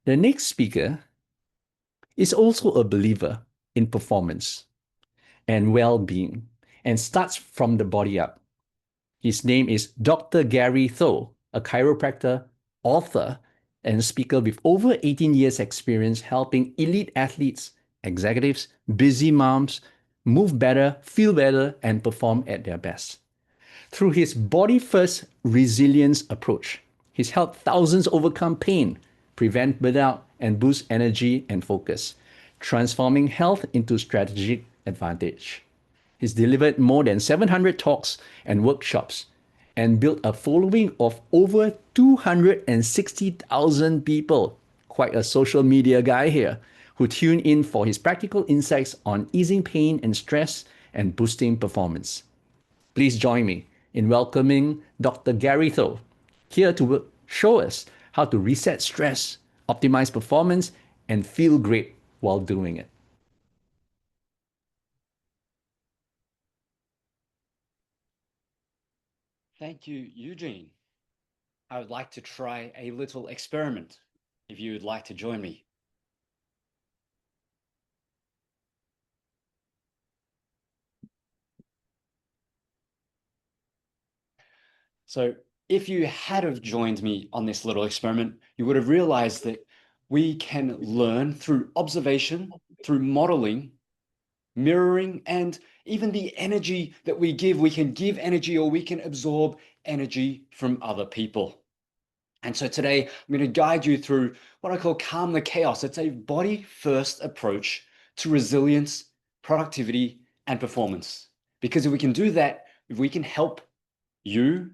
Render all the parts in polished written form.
The next speaker is also a believer in performance and well-being and starts from the body up. His name is Dr. Gary Tho, a chiropractor, author, and speaker with over 18 years experience helping elite athletes, executives, busy moms move better, feel better, and perform at their best. Through his body-first resilience approach, he's helped thousands overcome pain, prevent burnout, and boost energy and focus, transforming health into strategic advantage. He's delivered more than 700 talks and workshops and built a following of over 260,000 people. Quite a social media guy here, who tune in for his practical insights on easing pain and stress and boosting performance. Please join me in welcoming Dr. Gary Tho, here to show us how to reset stress, optimize performance, and feel great while doing it. Thank you, Eugene. I would like to try a little experiment, if you would like to join me. So if you had have joined me on this little experiment, you would have realized that we can learn through observation, through modeling, mirroring, and even the energy that we give. We can give energy or we can absorb energy from other people. And so today I'm going to guide you through what I call calm the chaos. It's a body first approach to resilience, productivity, and performance. Because if we can do that, if we can help you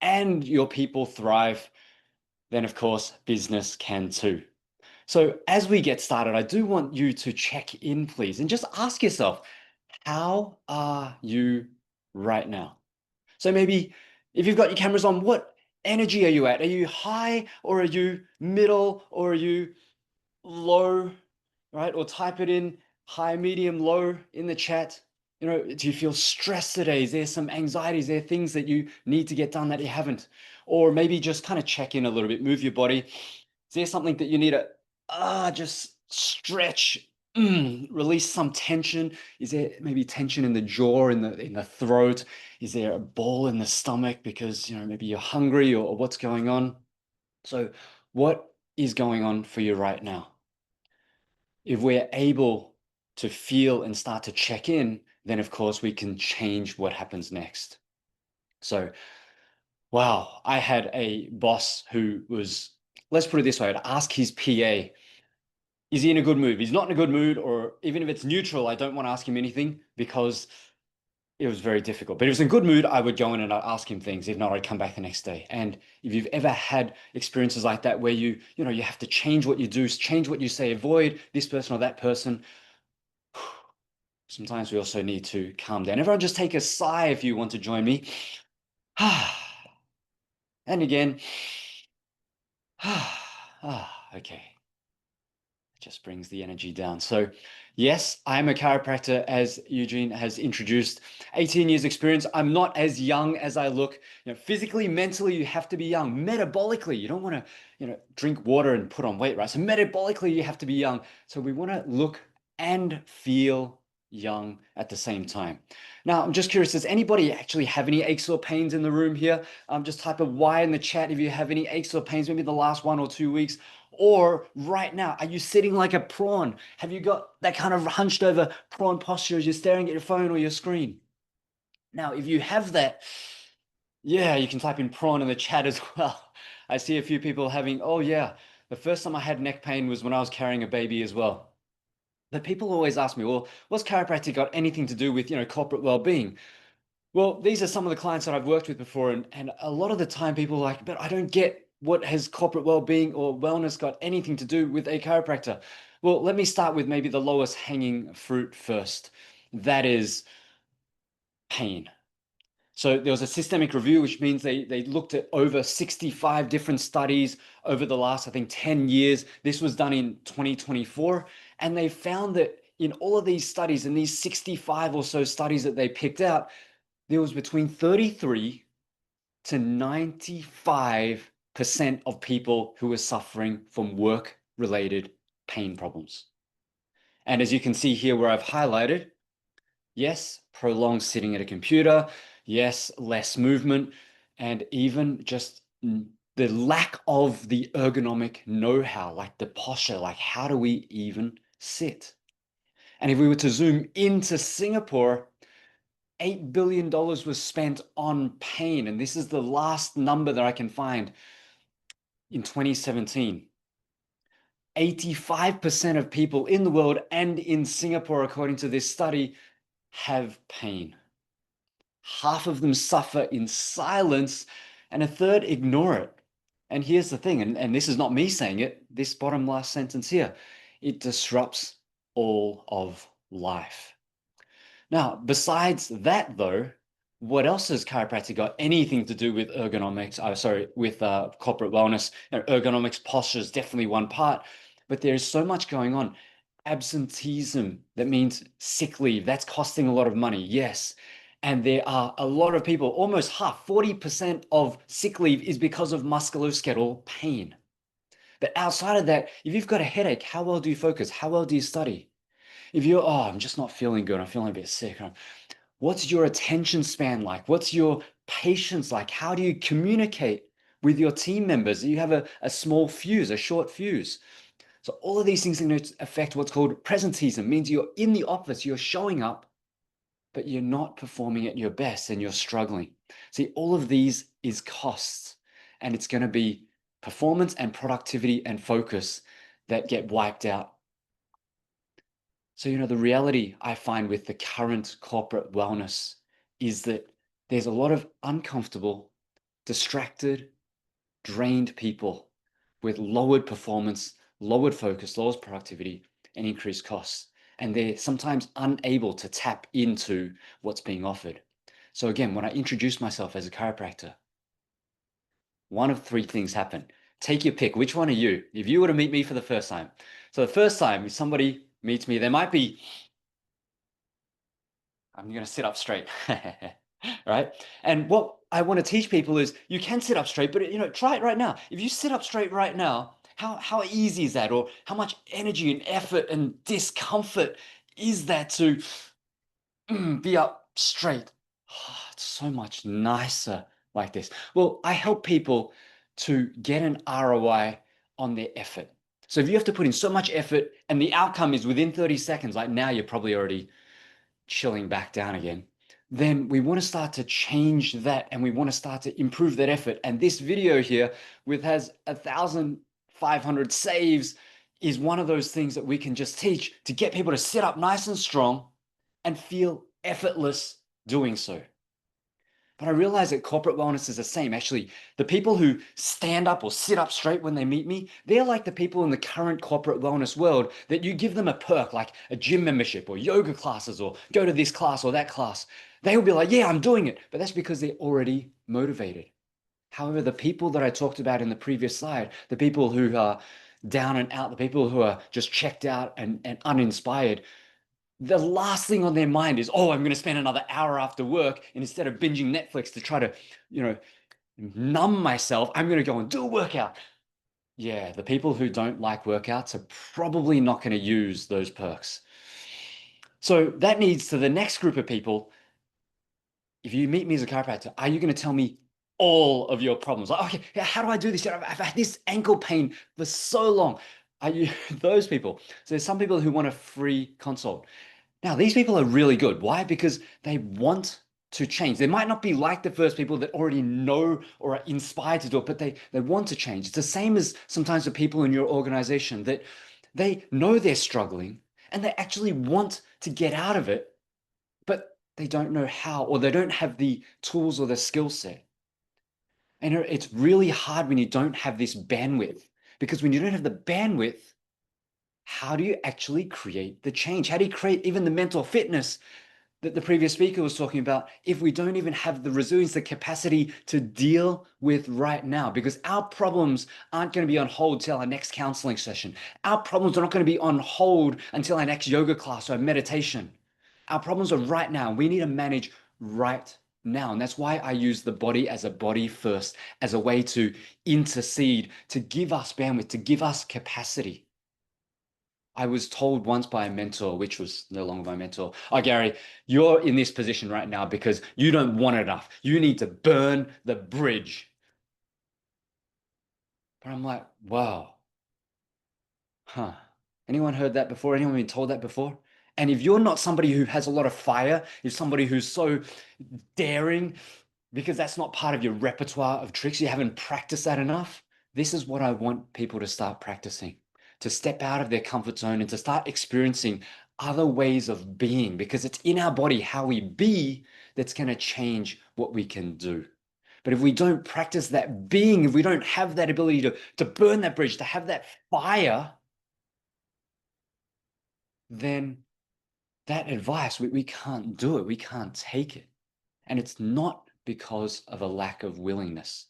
and your people thrive, then of course business can too. So as we get started, I do want you to check in, please, and just ask yourself, how are you right now? So maybe if you've got your cameras on, what energy are you at? Are you high, or are you middle, or are you low, right? Or type it in high, medium, low in the chat. You know, do you feel stressed today? Is there some anxiety? Is there things that you need to get done that you haven't? Or maybe just kind of check in a little bit, move your body. Is there something that you need to just stretch, release some tension? Is there maybe tension in the jaw, in the throat? Is there a ball in the stomach because maybe you're hungry, or what's going on? So what is going on for you right now? If we're able to feel and start to check in, then of course we can change what happens next. So, wow, I had a boss who was, let's put it this way, I'd ask his PA, is he in a good mood? If he's not in a good mood, or even if it's neutral, I don't want to ask him anything because it was very difficult. But if he was in a good mood, I would go in and I'd ask him things. If not, I'd come back the next day. And if you've ever had experiences like that where you have to change what you do, change what you say, avoid this person or that person, sometimes we also need to calm down. Everyone just take a sigh if you want to join me. And again. Okay. It just brings the energy down. So yes, I'm a chiropractor, as Eugene has introduced. 18 years experience. I'm not as young as I look. Physically, mentally, you have to be young. Metabolically, you don't want to, drink water and put on weight, right? So metabolically, you have to be young. So we want to look and feel young at the same time. Now, I'm just curious, does anybody actually have any aches or pains in the room here? Just type a Y in the chat if you have any aches or pains, maybe the last 1 or 2 weeks. Or right now, are you sitting like a prawn? Have you got that kind of hunched over prawn posture as you're staring at your phone or your screen? Now, if you have that, yeah, you can type in prawn in the chat as well. I see a few people having, oh yeah, the first time I had neck pain was when I was carrying a baby as well. But people always ask me, well, what's chiropractic got anything to do with, corporate well-being? Well, these are some of the clients that I've worked with before, and a lot of the time people are like, but I don't get what has corporate well-being or wellness got anything to do with a chiropractor. Well, let me start with maybe the lowest hanging fruit first. That is pain. So there was a systemic review, which means they looked at over 65 different studies over the last, I think, 10 years. This was done in 2024. And they found that in all of these studies, in these 65 or so studies that they picked out, there was between 33 to 95% of people who were suffering from work related pain problems. And as you can see here where I've highlighted, yes, prolonged sitting at a computer, yes, less movement, and even just the lack of the ergonomic know-how, like the posture, like how do we even sit? And if we were to zoom into Singapore, $8 billion was spent on pain. And this is the last number that I can find in 2017. 85% of people in the world and in Singapore, according to this study, have pain. Half of them suffer in silence, and a third ignore it. And here's the thing, and this is not me saying it, this bottom last sentence here, it disrupts all of life. Now, besides that, though, what else has chiropractic got anything to do with ergonomics? With corporate wellness. Ergonomics, posture is definitely one part, but there's so much going on. Absenteeism, that means sick leave, that's costing a lot of money, yes. And there are a lot of people, almost half, 40% of sick leave is because of musculoskeletal pain. But outside of that, if you've got a headache, how well do you focus? How well do you study? If you're, oh, I'm just not feeling good, I'm feeling a bit sick, what's your attention span like? What's your patience like? How do you communicate with your team members? You have a small fuse, a short fuse. So all of these things are going to affect what's called presenteeism. It means you're in the office, you're showing up, but you're not performing at your best and you're struggling. See, all of these is costs, and it's going to be performance and productivity and focus that get wiped out. So, the reality I find with the current corporate wellness is that there's a lot of uncomfortable, distracted, drained people with lowered performance, lowered focus, lowered productivity, and increased costs. And they're sometimes unable to tap into what's being offered. So again, when I introduce myself as a chiropractor, one of three things happen. Take your pick. Which one are you? If you were to meet me for the first time. So the first time, if somebody meets me, they might be, I'm going to sit up straight, right? And what I want to teach people is you can sit up straight, but try it right now. If you sit up straight right now, how easy is that? Or how much energy and effort and discomfort is that to be up straight? Oh, it's so much nicer like this. Well, I help people to get an ROI on their effort. So if you have to put in so much effort and the outcome is within 30 seconds, like now you're probably already chilling back down again, then we want to start to change that and we want to start to improve that effort. And this video here, with has 1,500 saves, is one of those things that we can just teach to get people to sit up nice and strong and feel effortless doing so. But I realize that corporate wellness is the same. Actually, the people who stand up or sit up straight when they meet me, they're like the people in the current corporate wellness world that you give them a perk like a gym membership or yoga classes or go to this class or that class. They will be like, yeah, I'm doing it. But that's because they're already motivated. However, the people that I talked about in the previous slide, the people who are down and out, the people who are just checked out and uninspired, the last thing on their mind is, oh, I'm going to spend another hour after work, and instead of binging Netflix to try to, numb myself, I'm going to go and do a workout. Yeah, the people who don't like workouts are probably not going to use those perks. So that leads to the next group of people. If you meet me as a chiropractor, are you going to tell me all of your problems? Like, okay, how do I do this? I've had this ankle pain for so long. Are you those people? So there's some people who want a free consult. Now, these people are really good. Why? Because they want to change. They might not be like the first people that already know or are inspired to do it, but they want to change. It's the same as sometimes the people in your organization that they know they're struggling and they actually want to get out of it, but they don't know how, or they don't have the tools or the skill set. And it's really hard when you don't have this bandwidth, because when you don't have the bandwidth, how do you actually create the change? How do you create even the mental fitness that the previous speaker was talking about if we don't even have the resilience, the capacity to deal with right now? Because our problems aren't going to be on hold till our next counseling session. Our problems are not going to be on hold until our next yoga class or meditation. Our problems are right now. We need to manage right now. And that's why I use the body as a body first, as a way to intercede, to give us bandwidth, to give us capacity. I was told once by a mentor, which was no longer my mentor, oh, Gary, you're in this position right now because you don't want enough. You need to burn the bridge. But I'm like, wow, huh. Anyone heard that before? Anyone been told that before? And if you're not somebody who has a lot of fire, if somebody who's so daring, because that's not part of your repertoire of tricks, you haven't practiced that enough, this is what I want people to start practicing, to step out of their comfort zone and to start experiencing other ways of being, because it's in our body how we be that's going to change what we can do. But if we don't practice that being, if we don't have that ability to burn that bridge, to have that fire, then that advice, we can't do it. We can't take it. And it's not because of a lack of willingness.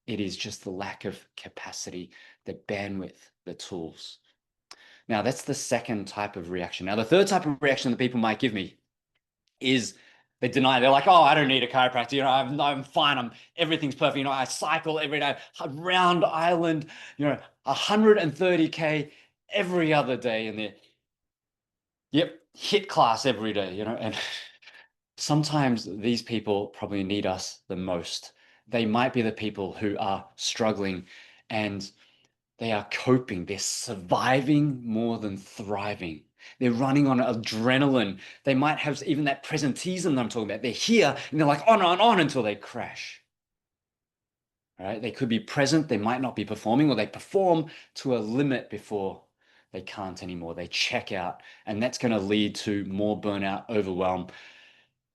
It is just the lack of capacity, the bandwidth, the tools. Now, that's the second type of reaction. Now, the third type of reaction that people might give me is they deny. They're like, oh, I don't need a chiropractor. You know, I'm fine. Everything's perfect. You know, I cycle every day, round island, 130K every other day. And they're, yep, hit class every day, and sometimes these people probably need us the most. They might be the people who are struggling and they are coping. They're surviving more than thriving. They're running on adrenaline. They might have even that presenteeism that I'm talking about. They're here and they're like on and on until they crash. All right? They could be present. They might not be performing, or they perform to a limit before they can't anymore. They check out, and that's going to lead to more burnout, overwhelm.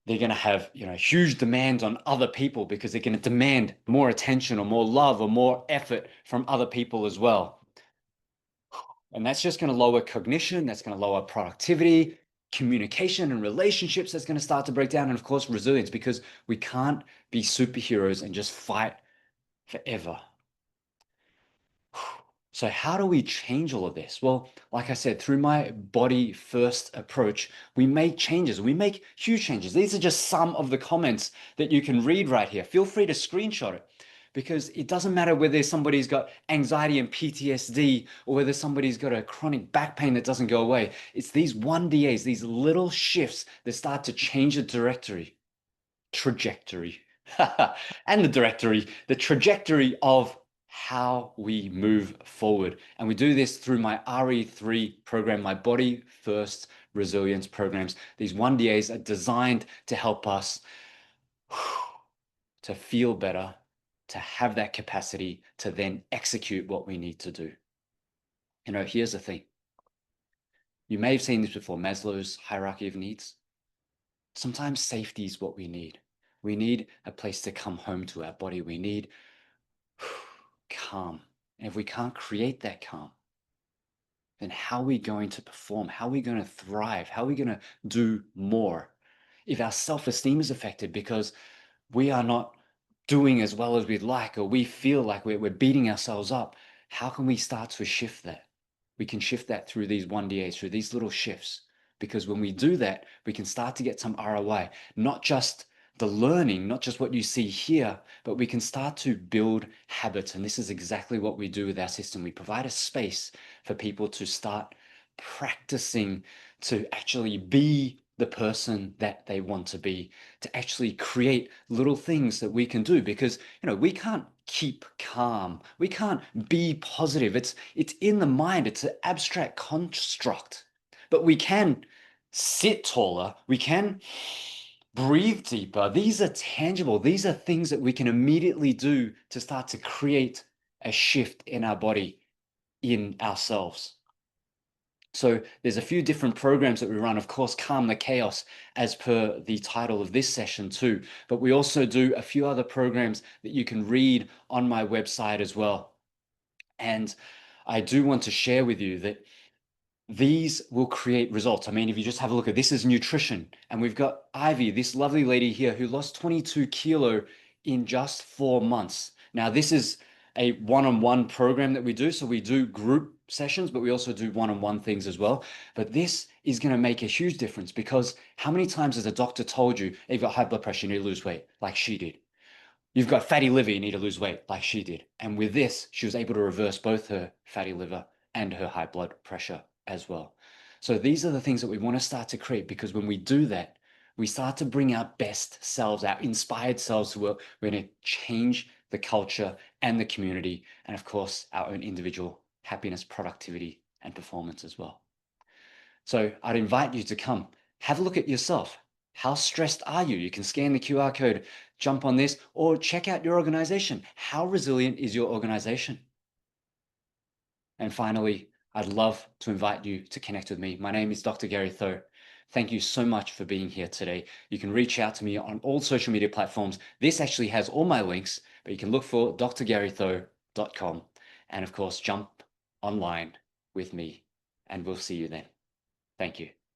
They're going to have huge demands on other people because they're going to demand more attention or more love or more effort from other people as well. And that's just going to lower cognition. That's going to lower productivity, communication, and relationships. That's going to start to break down. And of course, resilience, because we can't be superheroes and just fight forever. So how do we change all of this? Well, like I said, through my body first approach, we make changes. We make huge changes. These are just some of the comments that you can read right here. Feel free to screenshot it, because it doesn't matter whether somebody's got anxiety and PTSD or whether somebody's got a chronic back pain that doesn't go away. It's these 1DAs, these little shifts that start to change the trajectory, and the trajectory of how we move forward. And we do this through my RE3 program, my Body First Resilience programs. These 1DAs are designed to help us to feel better, to have that capacity to then execute what we need to do. Here's the thing. You may have seen this before, Maslow's hierarchy of needs. Sometimes safety is what we need. We need a place to come home to our body. We need calm. And if we can't create that calm, then how are we going to perform? How are we going to thrive? How are we going to do more? If our self-esteem is affected because we are not doing as well as we'd like, or we feel like we're beating ourselves up, how can we start to shift that? We can shift that through these 1DAs, through these little shifts. Because when we do that, we can start to get some ROI, not just the learning, not just what you see here, but we can start to build habits. And this is exactly what we do with our system. We provide a space for people to start practicing to actually be the person that they want to be, to actually create little things that we can do, because we can't keep calm, we can't be positive. It's in the mind. It's an abstract construct, but we can sit taller, we can breathe deeper. These are tangible. These are things that we can immediately do to start to create a shift in our body, in ourselves. So there's a few different programs that we run. Of course, Calm the Chaos, as per the title of this session too. But we also do a few other programs that you can read on my website as well. And I do want to share with you that these will create results. I mean, if you just have a look at this, is nutrition. And we've got Ivy, this lovely lady here who lost 22 kilo in just 4 months. Now, this is a one-on-one program that we do. So we do group sessions, but we also do one-on-one things as well. But this is going to make a huge difference, because how many times has a doctor told you, you've got high blood pressure, you need to lose weight, like she did? You've got fatty liver, you need to lose weight, like she did. And with this, she was able to reverse both her fatty liver and her high blood pressure. as well. So these are the things that we want to start to create, because when we do that, we start to bring our best selves, our inspired selves to work. We're going to change the culture and the community, and of course, our own individual happiness, productivity, and performance as well. So I'd invite you to come, have a look at yourself. How stressed are you? You can scan the QR code, jump on this, or check out your organization. How resilient is your organization? And finally, I'd love to invite you to connect with me. My name is Dr. Gary Tho. Thank you so much for being here today. You can reach out to me on all social media platforms. This actually has all my links, but you can look for drgarytho.com. And of course, jump online with me, and we'll see you then. Thank you.